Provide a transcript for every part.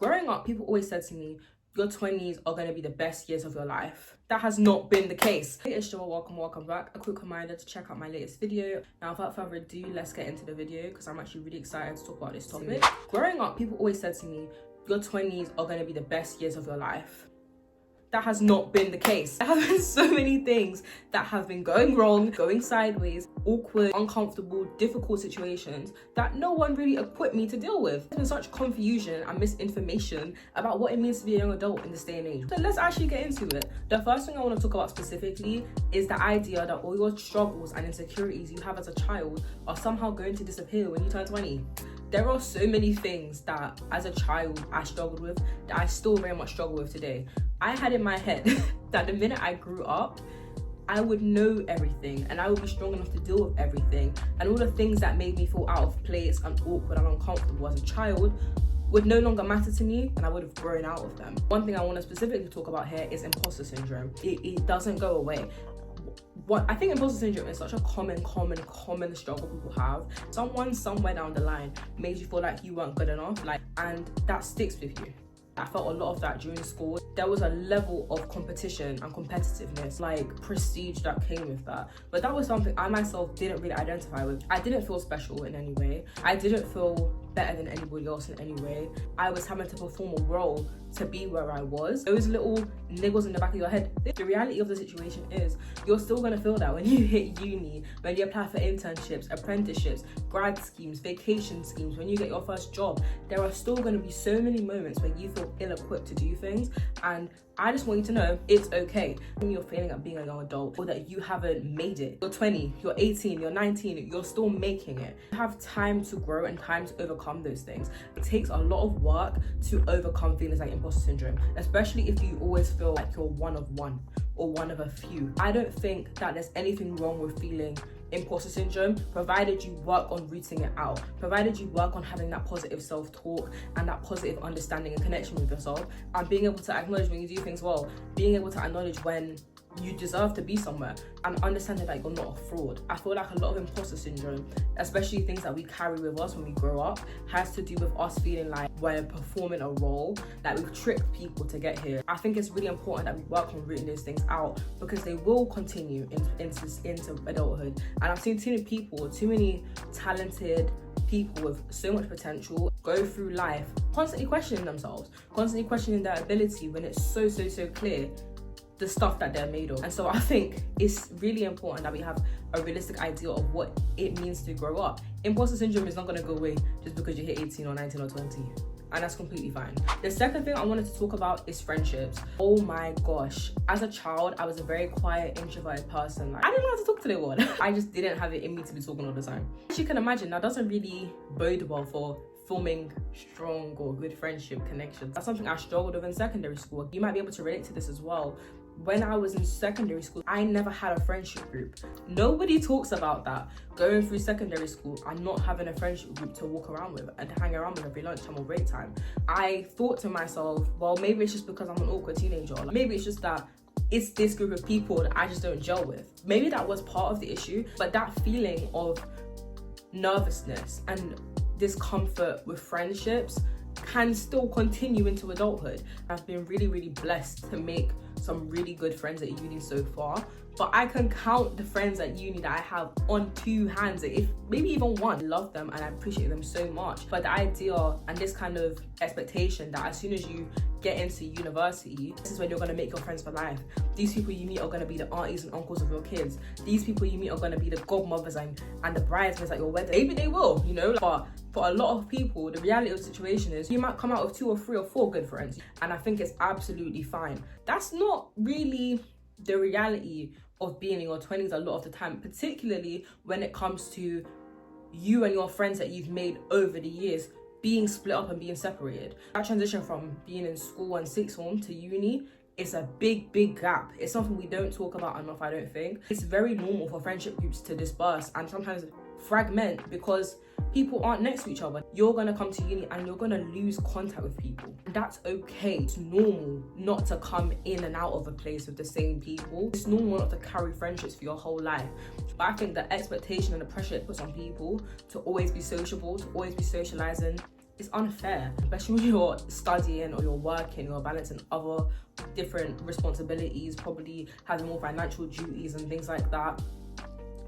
Growing up, people always said to me, your 20s are going to be the best years of your life. That has not been the case. Hey, it's Jo, welcome back. A quick reminder to check out my latest video. Now, without further ado, let's get into the video because I'm actually really excited to talk about this topic. Growing up, people always said to me, your 20s are going to be the best years of your life. That has not been the case. There have been so many things that have been going wrong, going sideways, awkward, uncomfortable, difficult situations that no one really equipped me to deal with. There's been such confusion and misinformation about what it means to be a young adult in this day and age. So let's actually get into it. The first thing I want to talk about specifically is the idea that all your struggles and insecurities you have as a child are somehow going to disappear when you turn 20. There are so many things that as a child I struggled with that I still very much struggle with today. I had in my head that the minute I grew up, I would know everything and I would be strong enough to deal with everything, and all the things that made me feel out of place and awkward and uncomfortable as a child would no longer matter to me, and I would have grown out of them. One thing I want to specifically talk about here is imposter syndrome. It doesn't go away. I think imposter syndrome is such a common struggle people have. Someone somewhere down the line made you feel like you weren't good enough, and that sticks with you. I felt a lot of that during school. There was a level of competition and competitiveness, like prestige that came with that. But that was something I myself didn't really identify with. I didn't feel special in any way. I didn't feel better than anybody else in any way. I was having to perform a role to be where I was. Those little niggles in the back of your head. The reality of the situation is you're still gonna feel that when you hit uni, when you apply for internships, apprenticeships, grad schemes, vacation schemes, when you get your first job. There are still gonna be so many moments where you feel ill-equipped to do things, and I just want you to know it's okay when you're feeling at being a young adult or that you haven't made it. You're 20, you're 18, you're 19, you're still making it. You have time to grow and time to overcome those things. It takes a lot of work to overcome feelings like imposter syndrome, especially if you always feel like you're one of one or one of a few. I don't think that there's anything wrong with feeling imposter syndrome, provided you work on rooting it out, provided you work on having that positive self-talk and that positive understanding and connection with yourself, and being able to acknowledge when you do things well, being able to acknowledge when you deserve to be somewhere, and understanding that you're not a fraud. I feel like a lot of imposter syndrome, especially things that we carry with us when we grow up, has to do with us feeling like we're performing a role, that we've tricked people to get here. I think it's really important that we work on rooting those things out because they will continue into adulthood. And I've seen too many talented people with so much potential go through life constantly questioning themselves, constantly questioning their ability when it's so clear the stuff that they're made of. And so I think it's really important that we have a realistic idea of what it means to grow up. Imposter syndrome is not going to go away just because you hit 18 or 19 or 20. And that's completely fine. The second thing I wanted to talk about is friendships. Oh my gosh. As a child, I was a very quiet, introverted person. I didn't know how to talk to anyone. I just didn't have it in me to be talking all the time. As you can imagine, that doesn't really bode well for forming strong or good friendship connections. That's something I struggled with in secondary school. You might be able to relate to this as well. When I was in secondary school, I never had a friendship group. Nobody talks about that. Going through secondary school and not having a friendship group to walk around with and to hang around with every lunchtime or break time. I thought to myself, well, maybe it's just because I'm an awkward teenager. Maybe it's just that it's this group of people that I just don't gel with. Maybe that was part of the issue, but that feeling of nervousness and discomfort with friendships can still continue into adulthood. I've been really blessed to make some really good friends at uni so far, but I can count the friends at uni that I have on two hands, if maybe even one. I love them and I appreciate them so much, but the idea and this kind of expectation that as soon as you get into university, this is when you're going to make your friends for life. These people you meet are going to be the aunties and uncles of your kids. These people you meet are going to be the godmothers and the bridesmaids at your wedding. Maybe they will, but for a lot of people, the reality of the situation is you might come out with 2 or 3 or 4 good friends, and I think it's absolutely fine. That's not really the reality of being in your 20s a lot of the time, particularly when it comes to you and your friends that you've made over the years being split up and being separated. That transition from being in school and sixth form to uni is a big gap. It's something we don't talk about enough, I don't think. It's very normal for friendship groups to disperse and sometimes fragment because people aren't next to each other. You're gonna come to uni and you're gonna lose contact with people. That's okay. It's normal not to come in and out of a place with the same people. It's normal not to carry friendships for your whole life. But I think the expectation and the pressure it puts on people to always be sociable, to always be socializing, It's unfair, especially when you're studying or you're working, you're balancing other different responsibilities, probably having more financial duties and things like that.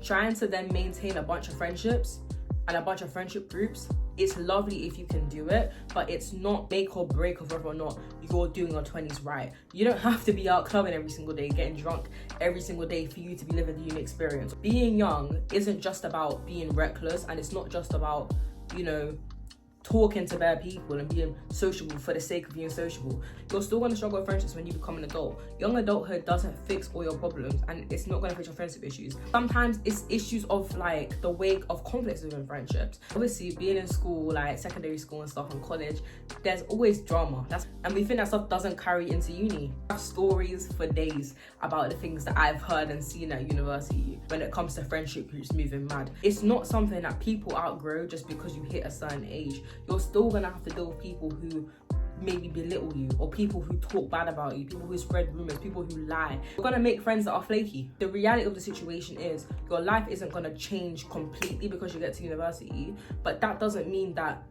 Trying to then maintain a bunch of friendships and a bunch of friendship groups, it's lovely if you can do it, but it's not make or break of whether or not you're doing your 20s right. You don't have to be out clubbing every single day, getting drunk every single day for you to be living the uni experience. Being young isn't just about being reckless, and it's not just about, you know, talking to bare people and being sociable for the sake of being sociable. You're still going to struggle with friendships when you become an adult. Young adulthood doesn't fix all your problems, and it's not going to fix your friendship issues. Sometimes it's issues of like the wake of conflicts within friendships. Obviously, being in school, like secondary school and stuff, and college, there's always drama. And we think that stuff doesn't carry into uni. I have stories for days about the things that I've heard and seen at university when it comes to friendship groups moving mad. It's not something that people outgrow just because you hit a certain age. You're still gonna have to deal with people who maybe belittle you, or people who talk bad about you, people who spread rumors, people who lie. You're gonna make friends that are flaky. The reality of the situation is your life isn't gonna change completely because you get to university, but that doesn't mean that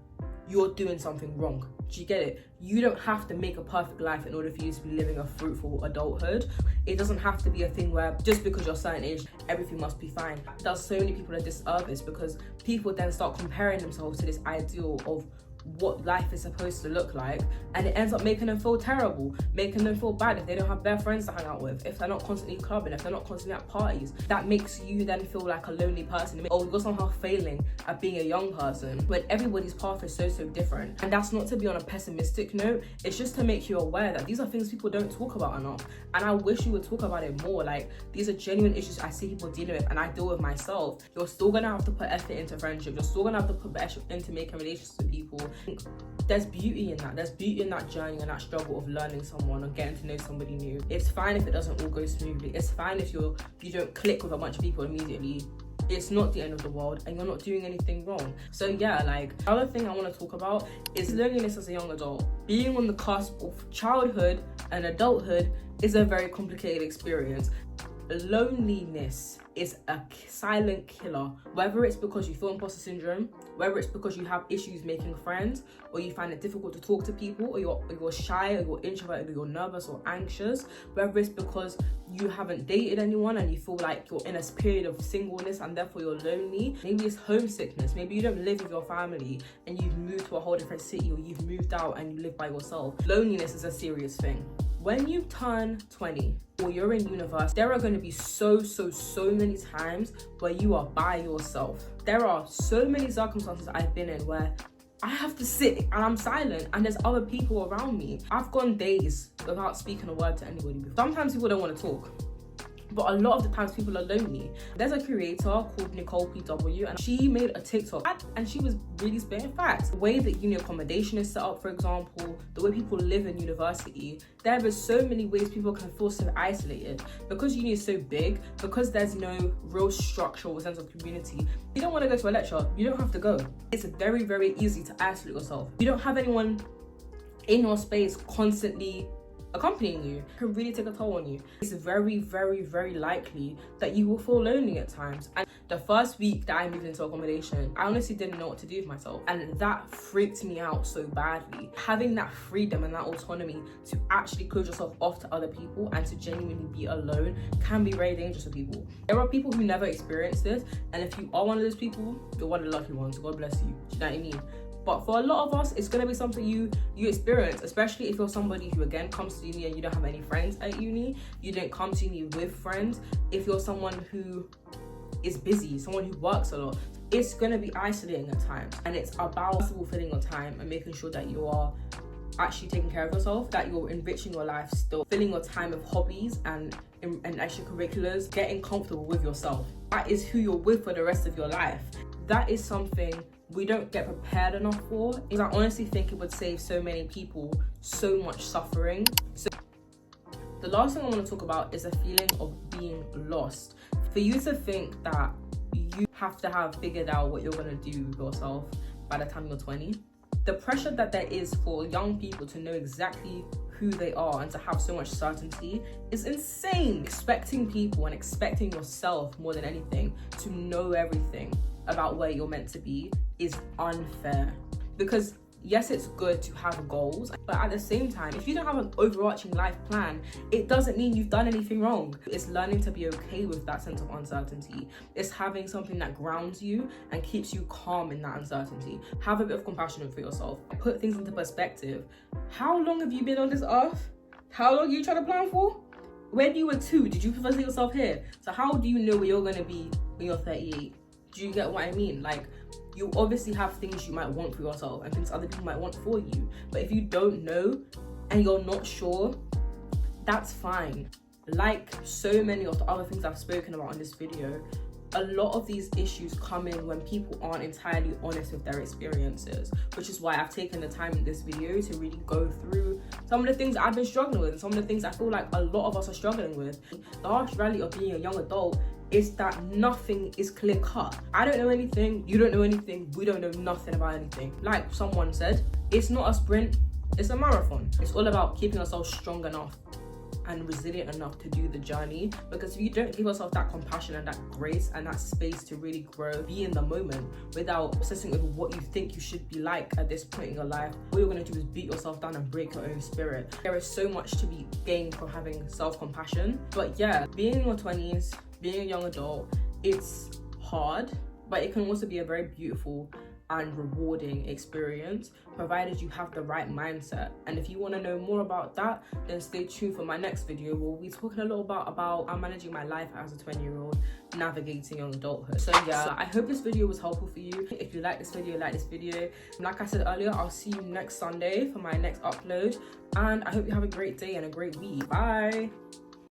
you're doing something wrong. Do you get it? You don't have to make a perfect life in order for you to be living a fruitful adulthood. It doesn't have to be a thing where just because you're a certain age, everything must be fine. That does so many people a disservice, because people then start comparing themselves to this ideal of what life is supposed to look like, and it ends up making them feel terrible, making them feel bad if they don't have their friends to hang out with, if they're not constantly clubbing, if they're not constantly at parties. That makes you then feel like a lonely person. Oh, you're somehow failing at being a young person, when everybody's path is so different. And that's not to be on a pessimistic note, it's just to make you aware that these are things people don't talk about enough, and I wish you would talk about it more. Like, these are genuine issues I see people dealing with, and I deal with myself. You're still gonna have to put effort into friendship, you're still gonna have to put effort into making relationships with people. There's beauty in that. There's beauty in that journey and that struggle of learning someone or getting to know somebody new. It's fine if it doesn't all go smoothly. It's fine if you don't click with a bunch of people immediately. It's not the end of the world, and you're not doing anything wrong. So yeah, like, the other thing I want to talk about is loneliness as a young adult. Being on the cusp of childhood and adulthood is a very complicated experience. Loneliness is a silent killer, whether it's because you feel imposter syndrome, whether it's because you have issues making friends, or you find it difficult to talk to people, or you're shy, or you're introverted, or you're nervous or anxious, whether it's because you haven't dated anyone and you feel like you're in a period of singleness and therefore you're lonely. Maybe it's homesickness, maybe you don't live with your family and you've moved to a whole different city, or you've moved out and you live by yourself. Loneliness is a serious thing. When you turn 20 or you're in university, there are going to be so many times where you are by yourself. There are so many circumstances I've been in where I have to sit and I'm silent and there's other people around me. I've gone days without speaking a word to anybody. Sometimes people don't want to talk, but a lot of the times people are lonely. There's a creator called Nicole PW, and she made a TikTok and she was really spitting facts. The way that uni accommodation is set up, for example, the way people live in university, there is so many ways people can feel so isolated. Because uni is so big, because there's no real structure or sense of community, you don't want to go to a lecture, you don't have to go. It's very easy to isolate yourself. You don't have anyone in your space constantly accompanying you. It can really take a toll on you. It's very likely that you will feel lonely at times. And the first week that I moved into accommodation, I honestly didn't know what to do with myself, and that freaked me out so badly. Having that freedom and that autonomy to actually close yourself off to other people and to genuinely be alone can be very dangerous for people. There are people who never experience this, and if you are one of those people, you're one of the lucky ones. God bless you. Do you know what I mean? But for a lot of us, it's going to be something you experience, especially if you're somebody who, again, comes to uni and you don't have any friends at uni. You don't come to uni with friends. If you're someone who is busy, someone who works a lot, it's going to be isolating at times. And it's about filling your time and making sure that you are actually taking care of yourself, that you're enriching your life still, filling your time with hobbies and extracurriculars, getting comfortable with yourself. That is who you're with for the rest of your life. That is something we don't get prepared enough for. Because I honestly think it would save so many people so much suffering. So the last thing I want to talk about is a feeling of being lost. For you to think that you have to have figured out what you're going to do with yourself by the time you're 20. The pressure that there is for young people to know exactly who they are and to have so much certainty is insane. Expecting people and expecting yourself more than anything to know everything about where you're meant to be is unfair, because Yes, it's good to have goals, but at the same time, if you don't have an overarching life plan, it doesn't mean you've done anything wrong. It's learning to be okay with that sense of uncertainty. It's having something that grounds you and keeps you calm in that uncertainty. Have a bit of compassion for yourself. Put things into perspective. How long have you been on this earth? How long are you trying to plan for? When you were 2, did you first see yourself here? So how do you know where you're going to be when you're 38? Do you get what I mean? Like, you obviously have things you might want for yourself and things other people might want for you. But if you don't know and you're not sure, that's fine. Like so many of the other things I've spoken about in this video, a lot of these issues come in when people aren't entirely honest with their experiences, which is why I've taken the time in this video to really go through some of the things I've been struggling with and some of the things I feel like a lot of us are struggling with. The harsh reality of being a young adult is that nothing is clear cut. I don't know anything, you don't know anything, we don't know nothing about anything. Like someone said, it's not a sprint, it's a marathon. It's all about keeping ourselves strong enough and resilient enough to do the journey, because if you don't give yourself that compassion and that grace and that space to really grow, be in the moment without obsessing with what you think you should be like at this point in your life, all you're going to do is beat yourself down and break your own spirit. There is so much to be gained from having self-compassion. But yeah, being in your 20s, being a young adult, it's hard, but it can also be a very beautiful and rewarding experience, provided you have the right mindset. And if you want to know more about that, then stay tuned for my next video. We'll be talking a little about how managing my life as a 20-year-old, navigating young adulthood. So yeah, I hope this video was helpful for you. If you like this video, like this video. Like I said earlier, I'll see you next Sunday for my next upload. And I hope you have a great day and a great week. Bye.